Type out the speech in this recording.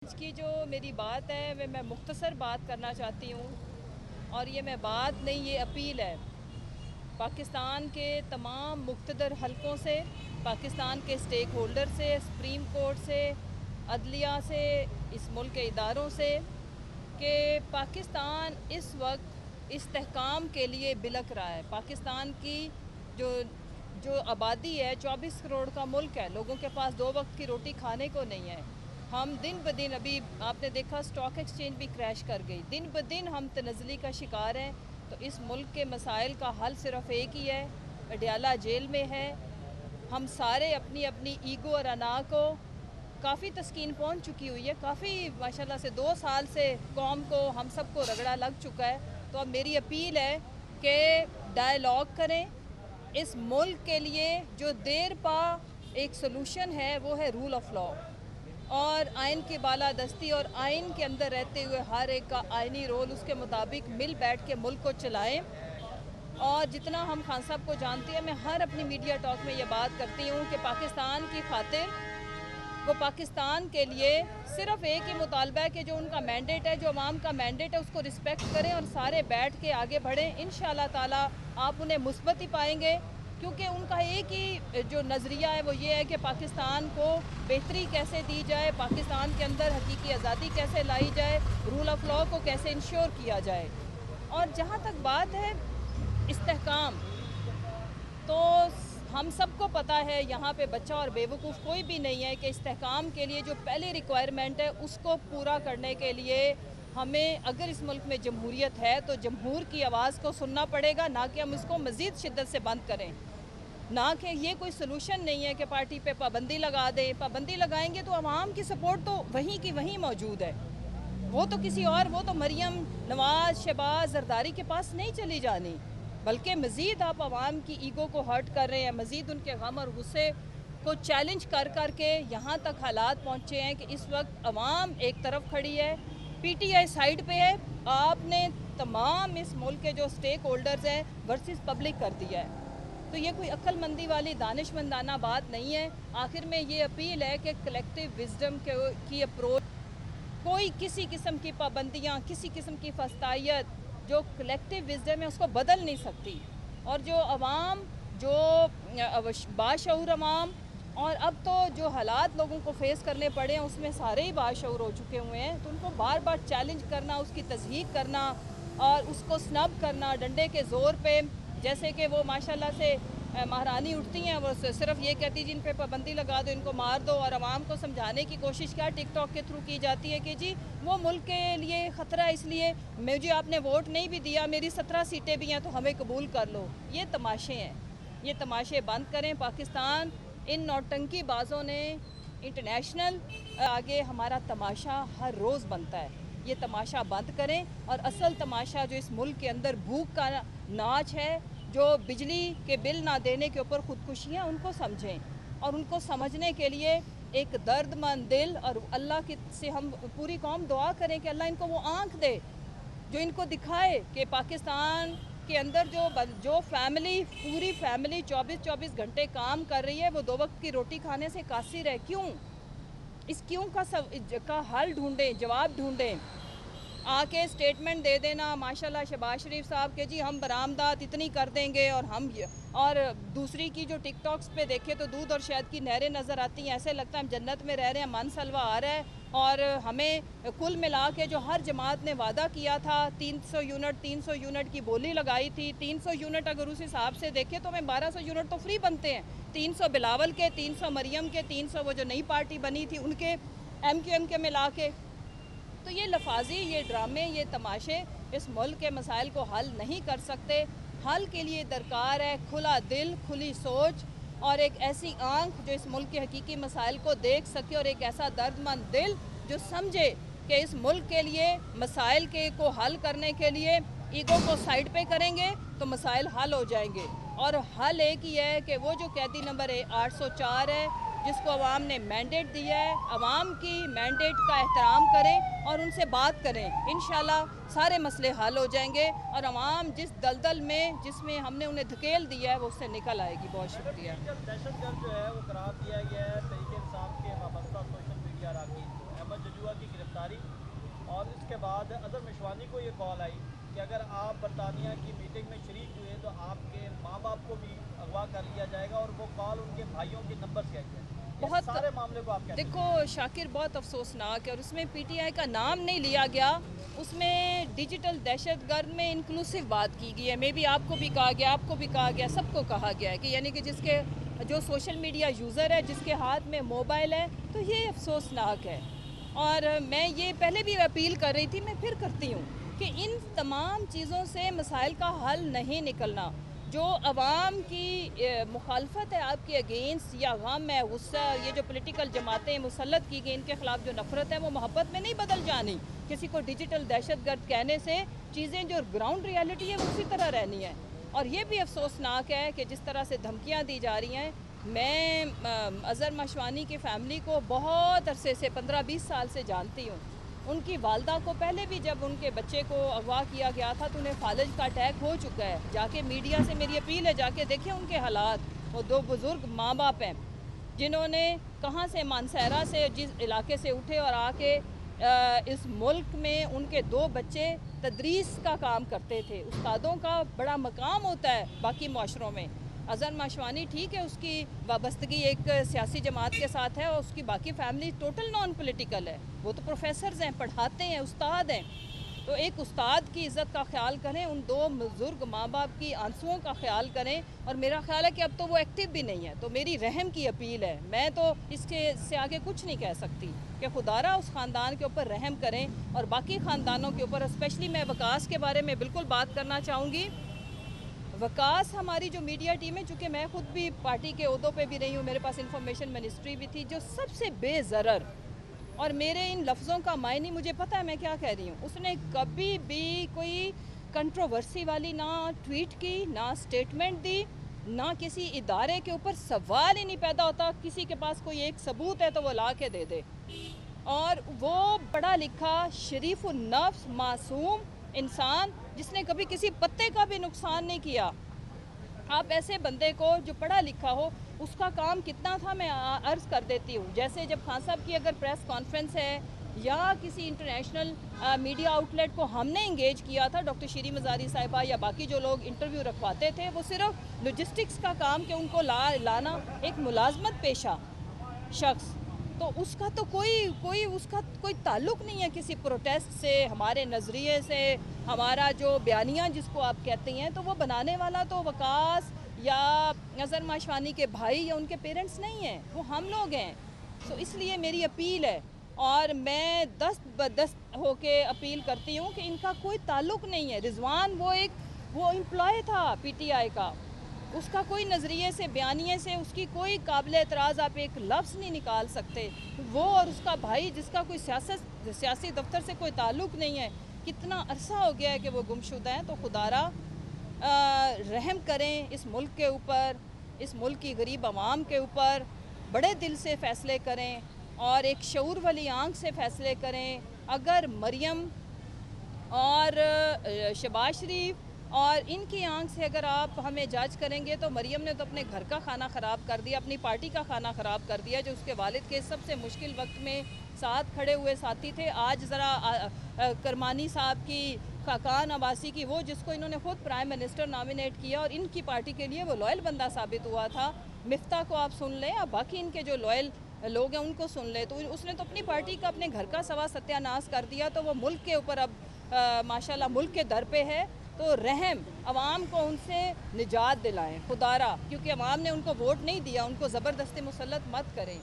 आज की जो मेरी बात है वह मैं मुख्तसर बात करना चाहती हूँ और ये मैं बात नहीं, ये अपील है पाकिस्तान के तमाम मुक़्तदर हलकों से, पाकिस्तान के स्टेक होल्डर से, सुप्रीम कोर्ट से, अदलिया से, इस मुल्क के इदारों से कि पाकिस्तान इस वक्त इस्तेहकाम के लिए बिलख रहा है। पाकिस्तान की जो जो आबादी है 24 करोड़ का मुल्क है, लोगों के पास 2 वक्त की रोटी खाने को नहीं है। हम दिन ब दिन, अभी आपने देखा स्टॉक एक्सचेंज भी क्रैश कर गई, दिन ब दिन हम तनज़ली का शिकार हैं। तो इस मुल्क के मसाइल का हल सिर्फ़ एक ही है, अडयाला जेल में है। हम सारे अपनी अपनी ईगो और अना को काफ़ी तस्कीन पहुंच चुकी हुई है, काफ़ी माशाल्लाह से 2 साल से कौम को हम सबको रगड़ा लग चुका है। तो अब मेरी अपील है कि डायलॉग करें। इस मुल्क के लिए जो देर पा एक सलूशन है वो है रूल ऑफ लॉ और आइन की बालादस्ती, और आइन के अंदर रहते हुए हर एक का आइनी रोल उसके मुताबिक मिल बैठ के मुल्क को चलाएं। और जितना हम खान साहब को जानती हैं, मैं हर अपनी मीडिया टॉक में ये बात करती हूँ कि पाकिस्तान की खातिर, वो पाकिस्तान के लिए सिर्फ़ एक ही मुतालबा है कि जो उनका मैंडेट है, जो अवाम का मैंडेट है, उसको रिस्पेक्ट करें और सारे बैठ के आगे बढ़ें। इंशाअल्लाह ताला आप उन्हें मुस्बत ही पाएंगे, क्योंकि उनका एक ही जो नज़रिया है वो ये है कि पाकिस्तान को बेहतरी कैसे दी जाए, पाकिस्तान के अंदर हकीकी आज़ादी कैसे लाई जाए, रूल ऑफ लॉ को कैसे इंश्योर किया जाए। और जहाँ तक बात है इस्तेहकाम, तो हम सबको पता है यहाँ पे बच्चा और बेवकूफ़ कोई भी नहीं है कि इस्तेहकाम के लिए जो पहली रिक्वायरमेंट है उसको पूरा करने के लिए हमें, अगर इस मुल्क में जमहूरियत है तो जमहूर की आवाज़ को सुनना पड़ेगा, ना कि हम इसको मज़ीद शिद्दत से बंद करें। ना कि ये कोई सलूशन नहीं है कि पार्टी पे पाबंदी लगा दें। पाबंदी लगाएंगे तो आवाम की सपोर्ट तो वहीं की वहीं मौजूद है, वो तो किसी और, वो तो मरियम नवाज़, शहबाज, जरदारी के पास नहीं चली जानी, बल्कि मज़ीद आप आवाम की ईगो को हर्ट कर रहे हैं, मज़ीद उनके गम और गुस्से को चैलेंज कर कर के यहाँ तक हालात पहुँचे हैं कि इस वक्त आवाम एक तरफ खड़ी है, पीटीआई साइड पे है। आपने तमाम इस मुल्क के जो स्टेक होल्डर्स हैं वर्सेस पब्लिक कर दिया है। तो ये कोई अक्लमंदी वाली दानिशमंदाना बात नहीं है। आखिर में ये अपील है कि कलेक्टिव विजडम की अप्रोच, कोई किसी किस्म की पाबंदियाँ, किसी किस्म की फस्तायत, जो कलेक्टिव विजडम है उसको बदल नहीं सकती। और जो अवाम, जो बाशऊर अवाम, और अब तो जो हालात लोगों को फेस करने पड़े हैं उसमें सारे ही बाशऊर हो चुके हुए हैं। तो उनको बार बार चैलेंज करना, उसकी तस्दीक करना और उसको स्नब करना डंडे के ज़ोर पे, जैसे कि वो माशाल्लाह से महारानी उठती हैं, वो सिर्फ ये कहती जी इन पे पाबंदी लगा दो, इनको मार दो, और आवाम को समझाने की कोशिश क्या टिकटॉक के थ्रू की जाती है कि जी वो मुल्क के लिए ख़तरा है, इसलिए मुझे आपने वोट नहीं भी दिया, मेरी 17 सीटें भी हैं तो हमें कबूल कर लो। ये तमाशे हैं, ये तमाशे बंद करें। पाकिस्तान इन नौटंकी बाज़ों ने इंटरनेशनल आगे हमारा तमाशा हर रोज़ बनता है, ये तमाशा बंद करें और असल तमाशा जो इस मुल्क के अंदर भूख का नाच है, जो बिजली के बिल ना देने के ऊपर ख़ुदकुशियाँ, उनको समझें। और उनको समझने के लिए एक दर्दमंद दिल और अल्लाह की से हम पूरी कौम दुआ करें कि अल्लाह इनको वो आँख दे जो इनको दिखाए कि पाकिस्तान के अंदर जो फैमिली, पूरी फैमिली 24-24 घंटे काम कर रही है, वो 2 वक्त की रोटी खाने से कासिर है। क्यों? इस क्यों का हल ढूंढें, जवाब ढूंढें। आके स्टेटमेंट दे देना माशाल्लाह शहबाज शरीफ साहब के जी हम बरामदात इतनी कर देंगे, और दूसरी की जो टिकटॉक्स पे देखे तो दूध और शहद की नहरें नज़र आती हैं, ऐसे लगता है हम जन्नत में रह रहे हैं, मन सलवा आ रहा है। और हमें कुल मिला के जो हर जमात ने वादा किया था 300 यूनिट की बोली लगाई थी, 300 यूनिट अगर उस हिसाब से देखें तो हमें 1200 यूनिट तो फ्री बनते हैं। 300 बिलावल के, 300 मरियम के, 300 वो जो नई पार्टी बनी थी उनके, MQM के मिला के। तो ये लफाजी, ये ड्रामे, ये तमाशे इस मुल्क के मसाइल को हल नहीं कर सकते। हल के लिए दरकार है खुला दिल, खुली सोच और एक ऐसी आंख जो इस मुल्क के हकीकी मसाइल को देख सके, और एक ऐसा दर्दमंद दिल जो समझे कि इस मुल्क के लिए मसाइल के को हल करने के लिए ईगो को साइड पे करेंगे तो मसाइल हल हो जाएंगे। और हल एक ही है कि वो जो कैदी नंबर 804 है, जिसको अवाम ने मैंडेट दिया है, अवाम की मैंडेट का एहतराम करें और उनसे बात करें। इंशाल्लाह सारे मसले हल हो जाएंगे और अवाम जिस दलदल में, जिसमें हमने उन्हें धकेल दिया है, वो उससे निकल आएगी। बहुत शुक्रिया। दहशतगर्द जो है वो करार दिया गया है तहरीक इंसाफ के वाबस्ता सोशल मीडिया अरकान को। अहमद जजुआ की ماری، اور اس کے بعد اظہر مشوانی کو یہ کال آئی کہ اگر آپ برطانیہ کی میٹنگ میں شریک ہوئے تو آپ کے ماں باپ کو بھی اغوا کر لیا جائے گا، اور وہ کال ان کے بھائیوں کے نمبر سے آئی ہے۔ بہت سارے معاملے کو آپ کہتے ہیں؟ دیکھو شاکر، بہت افسوسناک ہے، اور اس میں پی ٹی آئی کا نام نہیں لیا گیا، اس میں ڈیجیٹل دہشت گرد میں انکلوسیو بات کی گئی ہے۔ میں بھی آپ کو بھی کہا گیا، آپ کو بھی کہا گیا، سب کو کہا گیا ہے کہ یعنی کہ جس کے جو سوشل میڈیا یوزر ہے، جس کے ہاتھ میں موبائل ہے، تو یہ افسوسناک ہے۔ اور میں یہ پہلے بھی اپیل کر رہی تھی، میں پھر کرتی ہوں کہ ان تمام چیزوں سے مسائل کا حل نہیں نکلنا۔ جو عوام کی مخالفت ہے آپ کے اگینسٹ، یا غم ہے، غصہ، یہ جو پولیٹیکل جماعتیں مسلط کی گئی ان کے خلاف جو نفرت ہے، وہ محبت میں نہیں بدل جانی۔ کسی کو ڈیجیٹل دہشت گرد کہنے سے چیزیں جو گراؤنڈ ریالٹی ہے وہ اسی طرح رہنی ہے۔ اور یہ بھی افسوسناک ہے کہ جس طرح سے دھمکیاں دی جا رہی ہیں۔ میں اظہر مشوانی کی فیملی کو بہت عرصے سے 15-20 سال سے جانتی ہوں۔ ان کی والدہ کو پہلے بھی جب ان کے بچے کو اغوا کیا گیا تھا تو انہیں فالج کا اٹیک ہو چکا ہے۔ جا کے میڈیا سے میری اپیل ہے، جا کے دیکھیں ان کے حالات۔ وہ دو بزرگ ماں باپ ہیں جنہوں نے کہاں سے، مانسہرہ سے، جس علاقے سے اٹھے اور آ کے اس ملک میں ان کے 2 بچے تدریس کا کام کرتے تھے۔ استادوں کا بڑا مقام ہوتا ہے باقی معاشروں میں۔ اظہر مشوانی ٹھیک ہے، اس کی وابستگی ایک سیاسی جماعت کے ساتھ ہے، اور اس کی باقی فیملی ٹوٹل نان پولیٹیکل ہے، وہ تو پروفیسرز ہیں، پڑھاتے ہیں، استاد ہیں۔ تو ایک استاد کی عزت کا خیال کریں، ان 2 بزرگ ماں باپ کی آنسوؤں کا خیال کریں، اور میرا خیال ہے کہ اب تو وہ ایکٹیو بھی نہیں ہے۔ تو میری رحم کی اپیل ہے، میں تو اس کے سے آگے کچھ نہیں کہہ سکتی کہ خدا را اس خاندان کے اوپر رحم کریں، اور باقی خاندانوں کے اوپر، اسپیشلی میں وکاس کے بارے میں بالکل بات کرنا چاہوں گی۔ وکاس ہماری جو میڈیا ٹیم ہے، چونکہ میں خود بھی پارٹی کے عہدوں پہ بھی رہی ہوں، میرے پاس انفارمیشن منسٹری بھی تھی، جو سب سے بے ضرر، اور میرے ان لفظوں کا معنی مجھے پتہ ہے میں کیا کہہ رہی ہوں، اس نے کبھی بھی کوئی کنٹروورسی والی نہ ٹویٹ کی، نہ سٹیٹمنٹ دی، نہ کسی ادارے کے اوپر سوال ہی نہیں پیدا ہوتا کسی کے پاس کوئی ایک ثبوت ہے تو وہ لا کے دے دے۔ اور وہ پڑھا لکھا، شریف النفس، معصوم انسان جس نے کبھی کسی پتے کا بھی نقصان نہیں کیا۔ آپ ایسے بندے کو جو پڑھا لکھا ہو، اس کا کام کتنا تھا میں عرض کر دیتی ہوں۔ جیسے جب خان صاحب کی اگر پریس کانفرنس ہے یا کسی انٹرنیشنل میڈیا آؤٹلیٹ کو ہم نے انگیج کیا تھا، ڈاکٹر شیریں مزاری صاحبہ یا باقی جو لوگ انٹرویو رکھواتے تھے، وہ صرف لوجسٹکس کا کام کہ ان کو لانا، ایک ملازمت پیشہ شخص، تو اس کا تو کوئی تعلق نہیں ہے کسی پروٹیسٹ سے، ہمارے نظریے سے، ہمارا جو بیانیہ جس کو آپ کہتے ہیں، تو وہ بنانے والا تو وکاس یا اظہر مشوانی کے بھائی یا ان کے پیرنٹس نہیں ہیں، وہ ہم لوگ ہیں۔ تو اس لیے میری اپیل ہے، اور میں دست بدست ہو کے اپیل کرتی ہوں کہ ان کا کوئی تعلق نہیں ہے۔ رضوان وہ امپلائی تھا پی ٹی آئی کا، اس کا کوئی نظریے سے، بیانیے سے اس کی کوئی قابل اعتراض آپ ایک لفظ نہیں نکال سکتے۔ وہ اور اس کا بھائی جس کا کوئی سیاسی دفتر سے کوئی تعلق نہیں ہے، کتنا عرصہ ہو گیا ہے کہ وہ گمشدہ ہیں۔ تو خدا را رحم کریں اس ملک کے اوپر، اس ملک کی غریب عوام کے اوپر، بڑے دل سے فیصلے کریں اور ایک شعور والی آنکھ سے فیصلے کریں۔ اگر مریم اور شہباز شریف اور ان کی آنکھ سے اگر آپ ہمیں جج کریں گے، تو مریم نے تو اپنے گھر کا کھانا خراب کر دیا، اپنی پارٹی کا کھانا خراب کر دیا، جو اس کے والد کے سب سے مشکل وقت میں ساتھ کھڑے ہوئے ساتھی تھے۔ آج ذرا کرمانی صاحب کی، خاقان عباسی کی، وہ جس کو انہوں نے خود پرائم منسٹر نامینیٹ کیا اور ان کی پارٹی کے لیے وہ لائل بندہ ثابت ہوا تھا، مفتاح کو آپ سن لیں، اب باقی ان کے جو لائل لوگ ہیں ان کو سن لیں، تو اس نے تو اپنی پارٹی کا، اپنے گھر کا سوا ستیہ ناش کر دیا، تو وہ ملک کے اوپر اب ماشاءاللہ ملک کے در پہ ہے۔ تو رحم، عوام کو ان سے نجات دلائیں خدا را، کیونکہ عوام نے ان کو ووٹ نہیں دیا، ان کو زبردستی مسلط مت کریں۔